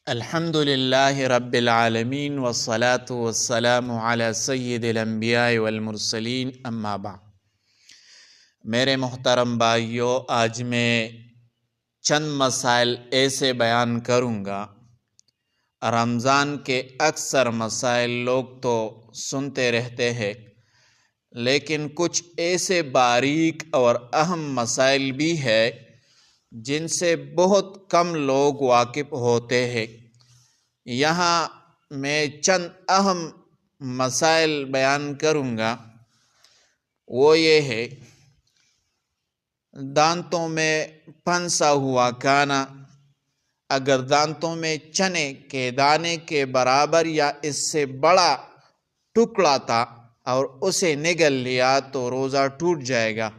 الحمد للہ رب العالمین والصلاة والسلام علی سید الانبیاء والمرسلین اما بعد۔ میرے محترم بھائیو، آج میں چند مسائل ایسے بیان کروں گا۔ رمضان کے اکثر مسائل لوگ تو سنتے رہتے ہیں، لیکن کچھ ایسے باریک اور اہم مسائل بھی ہیں جن سے بہت کم لوگ واقف ہوتے ہیں۔ یہاں میں چند اہم مسائل بیان کروں گا۔ وہ یہ ہے، دانتوں میں پھنسا ہوا کھانا۔ اگر دانتوں میں چنے کے دانے کے برابر یا اس سے بڑا ٹکڑا تھا اور اسے نگل لیا تو روزہ ٹوٹ جائے گا۔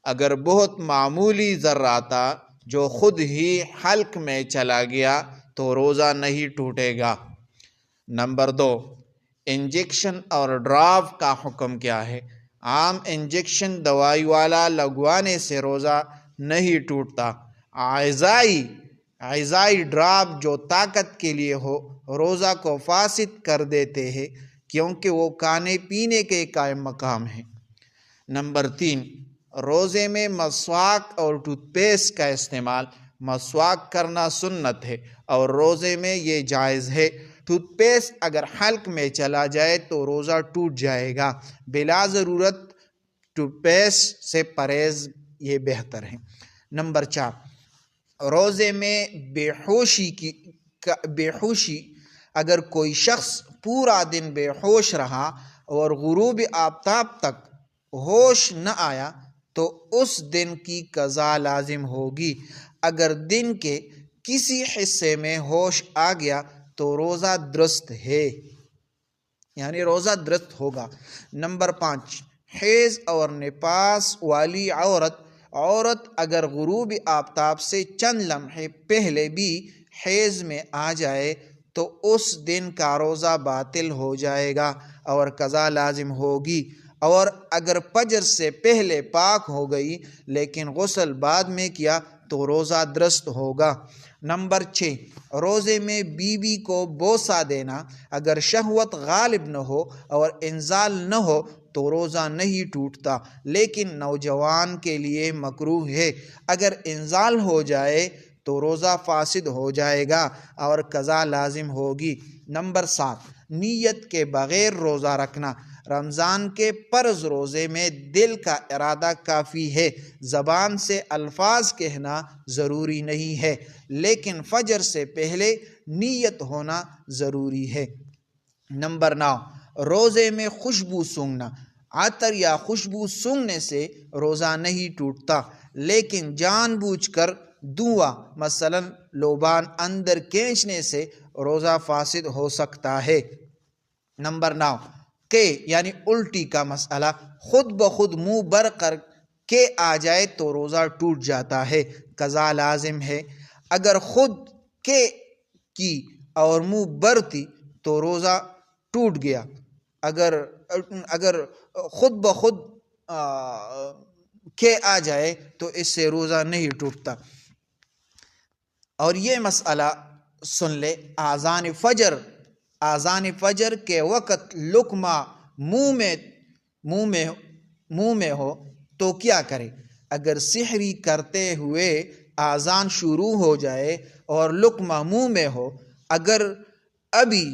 اگر بہت معمولی ذرہ تھا جو خود ہی حلق میں چلا گیا تو روزہ نہیں ٹوٹے گا۔ نمبر 2، انجیکشن اور ڈراپ کا حکم کیا ہے؟ عام انجیکشن دوائی والا لگوانے سے روزہ نہیں ٹوٹتا۔ غذائی ڈراپ جو طاقت کے لیے ہو روزہ کو فاسد کر دیتے ہیں، کیونکہ وہ کھانے پینے کے قائم مقام ہیں۔ نمبر 3، روزے میں مسواک اور ٹوتھ پیسٹ کا استعمال۔ مسواک کرنا سنت ہے اور روزے میں یہ جائز ہے۔ ٹوتھ پیسٹ اگر حلق میں چلا جائے تو روزہ ٹوٹ جائے گا۔ بلا ضرورت ٹوتھ پیسٹ سے پرہیز یہ بہتر ہے۔ نمبر 4، روزے میں بے ہوشی اگر کوئی شخص پورا دن بے ہوش رہا اور غروب آفتاب تک ہوش نہ آیا تو اس دن کی قضا لازم ہوگی۔ اگر دن کے کسی حصے میں ہوش آ گیا تو روزہ درست ہے، یعنی روزہ درست ہوگا۔ نمبر 5، حیض اور نفاس والی عورت اگر غروب آفتاب سے چند لمحے پہلے بھی حیض میں آ جائے تو اس دن کا روزہ باطل ہو جائے گا اور قضا لازم ہوگی۔ اور اگر فجر سے پہلے پاک ہو گئی لیکن غسل بعد میں کیا تو روزہ درست ہوگا۔ نمبر 6، روزے میں بیوی کو بوسہ دینا۔ اگر شہوت غالب نہ ہو اور انزال نہ ہو تو روزہ نہیں ٹوٹتا، لیکن نوجوان کے لیے مکروہ ہے۔ اگر انزال ہو جائے تو روزہ فاسد ہو جائے گا اور قضا لازم ہوگی۔ نمبر 7، نیت کے بغیر روزہ رکھنا۔ رمضان کے فرض روزے میں دل کا ارادہ کافی ہے، زبان سے الفاظ کہنا ضروری نہیں ہے، لیکن فجر سے پہلے نیت ہونا ضروری ہے۔ نمبر 9، روزے میں خوشبو سونگھنا۔ عطر یا خوشبو سونگھنے سے روزہ نہیں ٹوٹتا، لیکن جان بوجھ کر دھواں مثلا لوبان اندر کھینچنے سے روزہ فاسد ہو سکتا ہے۔ نمبر 9، یعنی الٹی کا مسئلہ۔ خود بخود منہ بر کر کے آ جائے تو روزہ ٹوٹ جاتا ہے، قضا لازم ہے۔ اگر خود کے کی اور منہ بر تھی تو روزہ ٹوٹ گیا۔ اگر خود بخود کے آ جائے تو اس سے روزہ نہیں ٹوٹتا۔ اور یہ مسئلہ سن لے، اذان فجر کے وقت لقمہ منہ میں ہو تو کیا کرے؟ اگر سحری کرتے ہوئے اذان شروع ہو جائے اور لقمہ منہ میں ہو، اگر ابھی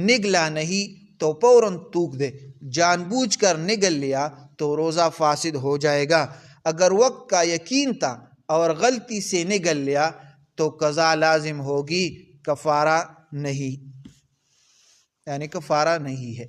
نگلا نہیں تو فوراً تھوک دے۔ جان بوجھ کر نگل لیا تو روزہ فاسد ہو جائے گا۔ اگر وقت کا یقین تھا اور غلطی سے نگل لیا تو قضا لازم ہوگی، کفارہ نہیں ہے۔